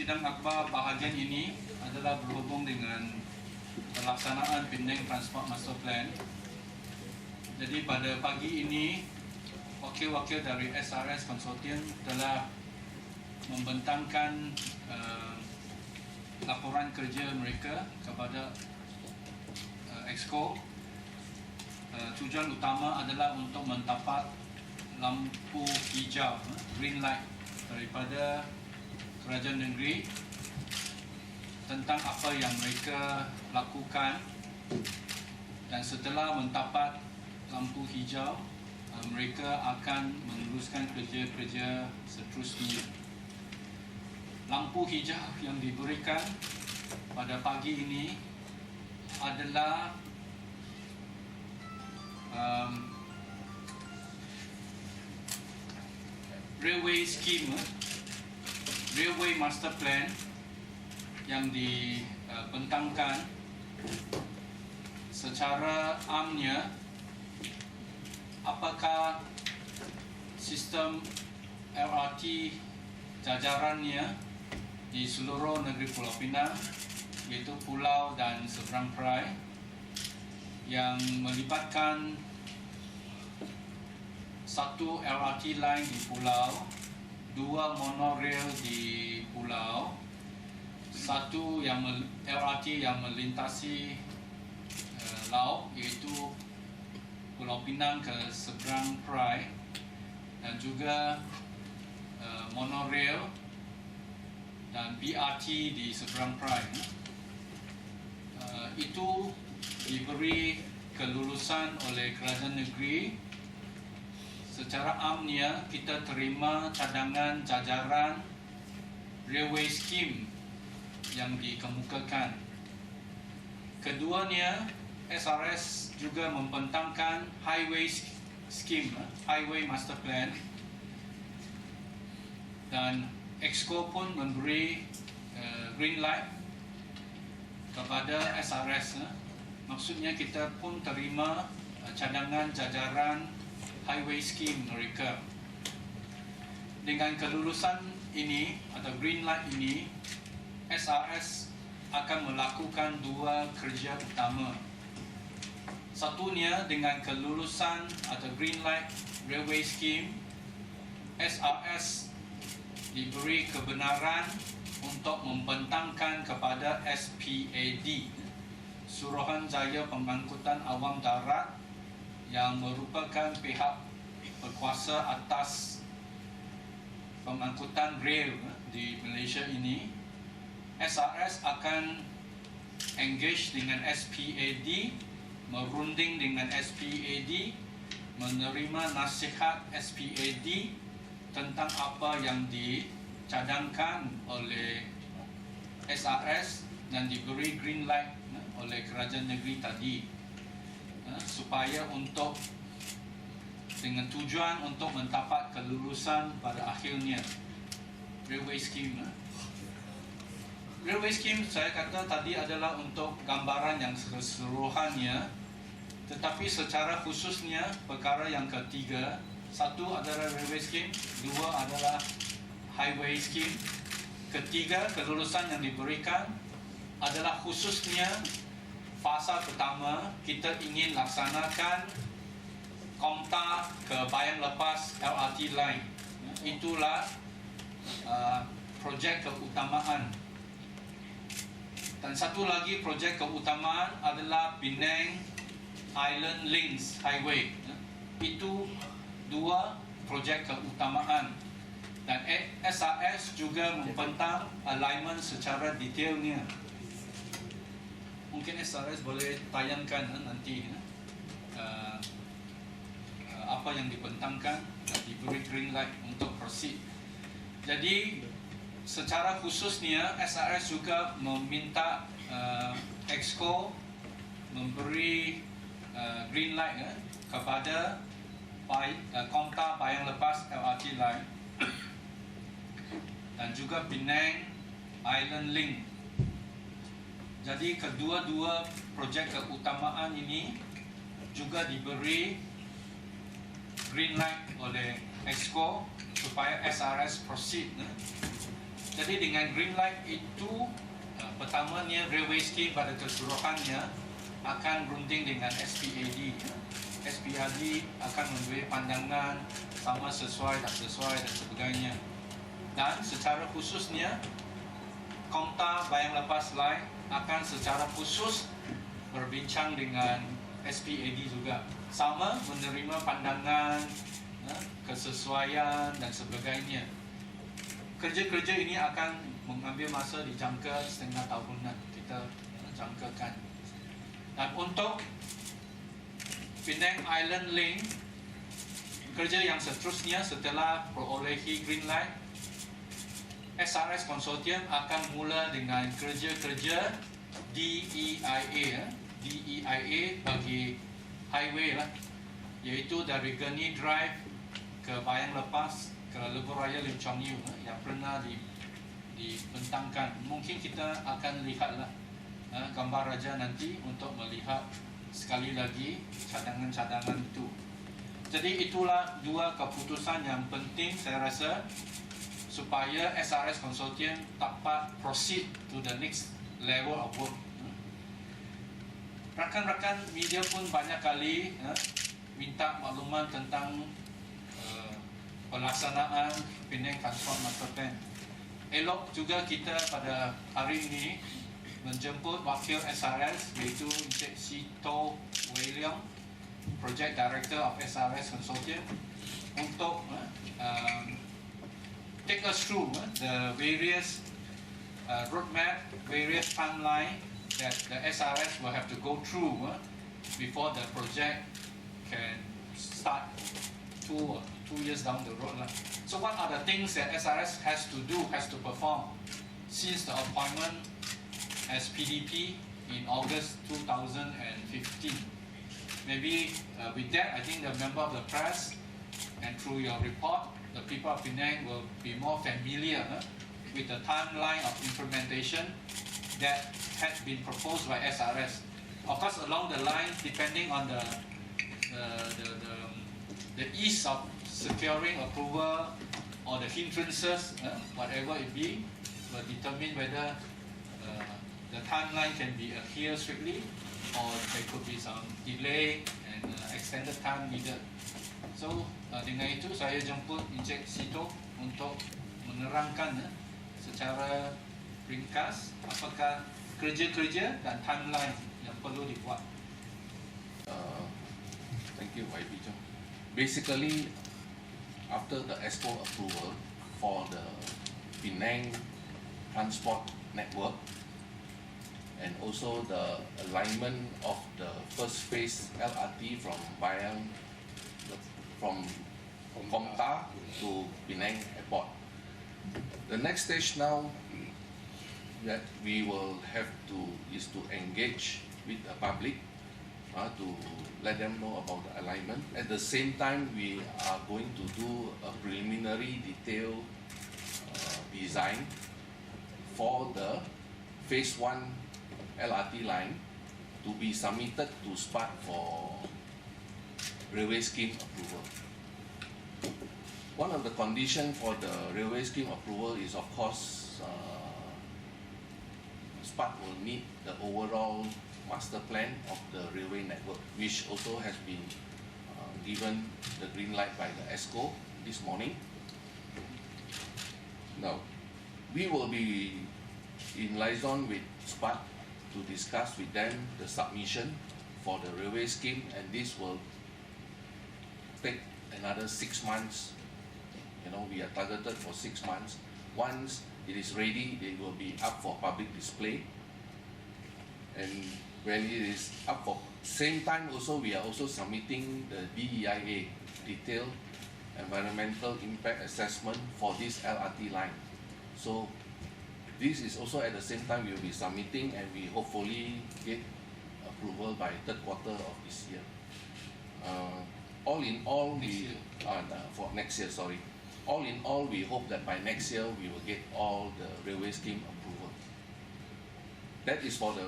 sidang akhbar bahagian ini adalah berhubung dengan pelaksanaan Penang Transport Master Plan. Jadi pada pagi ini, wakil-wakil dari SRS Consortium telah membentangkan laporan kerja mereka kepada Exco. Tujuan utama adalah untuk mendapat lampu hijau, green light daripada kerajaan negeri tentang apa yang mereka lakukan, dan setelah mendapat lampu hijau mereka akan meneruskan kerja-kerja seterusnya. Lampu hijau yang diberikan pada pagi ini adalah railway scheme, railway master plan yang dibentangkan secara amnya. Apakah sistem LRT jajarannya di seluruh negeri Pulau Pinang, iaitu pulau dan seberang perai, yang melibatkan satu LRT line di pulau, dua monorail di pulau, satu yang LRT yang melintasi laut, iaitu Pulau Pinang ke seberang perai, dan juga monorail dan BRT di seberang perai. Itu diberi kelulusan oleh kerajaan negeri. Secara amnya kita terima cadangan jajaran railway scheme yang dikemukakan. Keduanya, SRS juga membentangkan highway scheme, highway master plan, dan Exco pun memberi green light kepada SRS. Maksudnya kita pun terima cadangan jajaran highway scheme mereka. Dengan kelulusan ini atau green light ini, SRS akan melakukan dua kerja utama. Satunya, dengan kelulusan atau green light railway scheme, SRS diberi kebenaran untuk membentangkan kepada SPAD, Suruhanjaya Pemangkutan Awam Darat, yang merupakan pihak berkuasa atas pemangkutan rail di Malaysia ini. SRS akan engage dengan SPAD, merunding dengan SPAD, menerima nasihat SPAD tentang apa yang dicadangkan oleh SRS dan diberi green light oleh kerajaan negeri tadi, supaya untuk dengan tujuan untuk mendapat kelulusan pada akhirnya railway scheme. Railway scheme saya kata tadi adalah untuk gambaran yang keseluruhannya, tetapi secara khususnya perkara yang ketiga, satu adalah railway scheme, dua adalah highway scheme, ketiga kelulusan yang diberikan adalah khususnya fasa pertama kita ingin laksanakan Komta ke Bayan Lepas LRT line. Itulah projek keutamaan. Dan satu lagi projek keutamaan adalah Penang Island Links Highway. Itu dua projek keutamaan. Dan SRS juga membentang alignment secara detailnya. Mungkin SRS boleh tayangkan nanti apa yang dibentangkan dan diberi green light untuk proceed. Jadi secara khususnya SRS juga meminta Exco memberi green light kepada Komta Bayan Lepas LRT line dan juga Penang Island Link. Jadi kedua-dua projek keutamaan ini juga diberi green light oleh Exco supaya SRS proceed. Jadi dengan green light itu pertamanya railway scheme pada keseluruhannya akan berunding dengan SPAD. SPAD akan memberi pandangan sama sesuai tak sesuai dan sebagainya. Dan secara khususnya Komta Bayang Lepas Line akan secara khusus berbincang dengan SPAD juga, sama menerima pandangan, kesesuaian dan sebagainya. Kerja-kerja ini akan mengambil masa dijangka setengah tahunan, kita jangkakan. Dan untuk Penang Island Link, kerja yang seterusnya setelah perolehi green light, SRS Consortium akan mula dengan kerja-kerja DEIA bagi highway lah, iaitu dari Gurney Drive ke Bayang Lepas ke Lebuh Raya Lim Chong Yu yang pernah dibentangkan. Mungkin kita akan lihatlah gambar raja nanti untuk melihat sekali lagi cadangan-cadangan itu. Jadi itulah dua keputusan yang penting saya rasa supaya SRS Consortium dapat proceed to the next level of work. Rakan-rakan media pun banyak kali minta makluman tentang pelaksanaan Penang Transport Master Plan. Elok juga kita pada hari ini menjemput wakil SRS iaitu Encik Sito Wei Leong, Project Director of SRS Consortium, untuk take us through the various roadmap, various timeline that the SRS will have to go through before the project can start 2 years down the road. So what are the things that SRS has to do, has to perform since the appointment as PDP in August 2015? Maybe with that, I think the member of the press and through your report, the people of Penang will be more familiar with the timeline of implementation that had been proposed by SRS. Of course, along the line, depending on the ease of securing approval or the hindrances, whatever it be, will determine whether the timeline can be adhered strictly or there could be some delay and extended time needed. So, dengan itu saya jemput Encik Sito untuk menerangkan secara ringkas apakah kerja-kerja dan timeline yang perlu dibuat. Thank you, YB Chong. Basically, after the ESCO approval for the Penang Transport Network and also the alignment of the first phase LRT from Komta to Penang Airport. The next stage now that we will have to is to engage with the public to let them know about the alignment. At the same time, we are going to do a preliminary detailed design for the phase 1 LRT line to be submitted to SPAT for railway scheme approval. One of the conditions for the railway scheme approval is, of course, SPAT will meet the overall master plan of the railway network, which also has been given the green light by the ESCO this morning. Now, we will be in liaison with SPAT to discuss with them the submission for the railway scheme, and this will take another 6 months. We are targeted for 6 months. Once it is ready, it will be up for public display. And when it is up for same time also, we are also submitting the DEIA, Detailed Environmental Impact Assessment, for this LRT line. So this is also at the same time we will be submitting, and we hopefully get approval by 3rd quarter of this year. All in all, for next year, sorry. All in all, we hope that by next year we will get all the railway scheme approval. That is for the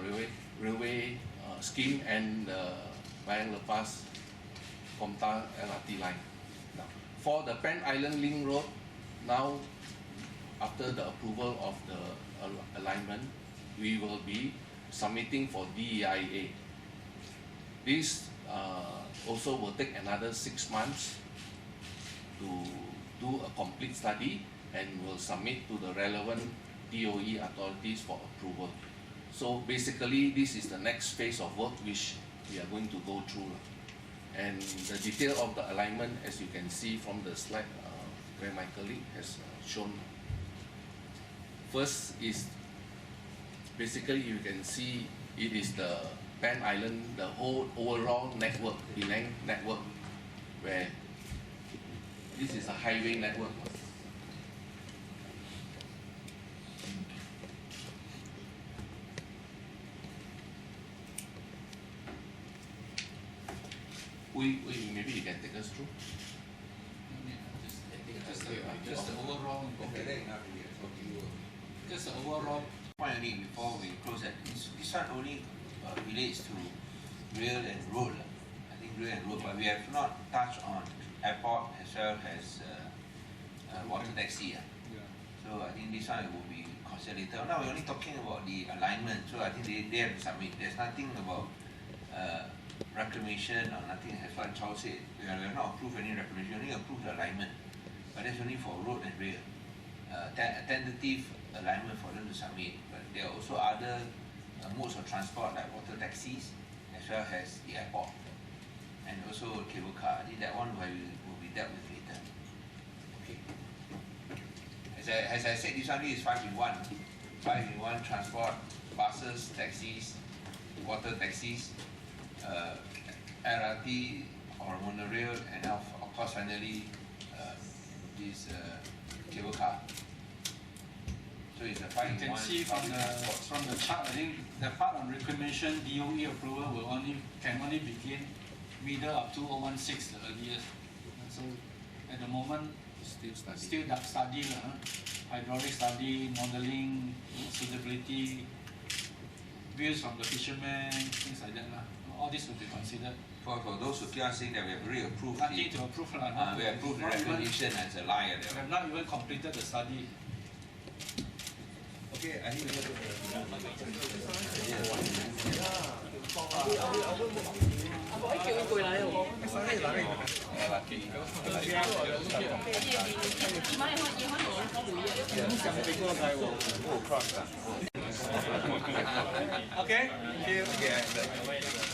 railway scheme and the Bayang Lepas Komta LRT line. Now, for the Pan Island Link Road, now after the approval of the alignment, we will be submitting for DEIA. This also will take another 6 months to do a complete study and will submit to the relevant DOE authorities for approval. So basically, this is the next phase of work which we are going to go through. And the detail of the alignment, as you can see from the slide where my colleague has shown. First is basically you can see it is the Pan Island, the whole overall network, Penang network, where this is a highway network. Maybe you can take us through. Just the overall. Just the overall. Point only before we close that. This one only relates to rail and road. I think rail and road, but we have not touched on airport as well as water taxi. So I think this one will be considered later. Now we're only talking about the alignment. So I think they have to submit. There's nothing about reclamation or nothing as what Charles said. We have not approved any reclamation, only approved the alignment. But that's only for road and rail. A tentative alignment for them to submit. But there are also other modes of transport like water taxis as well as the airport and also cable car. I think that one will be dealt with later. Okay. As I said, this one is 5-in-1. 5-in-1 transport, buses, taxis, water taxis, LRT or monorail, and of course finally this cable car. So it's a 5-in-1. You can see from the chart, I think the part on reclamation DOE approval can only begin middle of 2016 the earliest. So at the moment, still that study, hydraulic study, modeling, suitability, views from the fishermen, things like that. All this will be considered. For those who keep on saying that we have already approved Nothing to approve. we have approved the reclamation as a lie. We have not even completed the study. Okay, I think we Okay, thank you.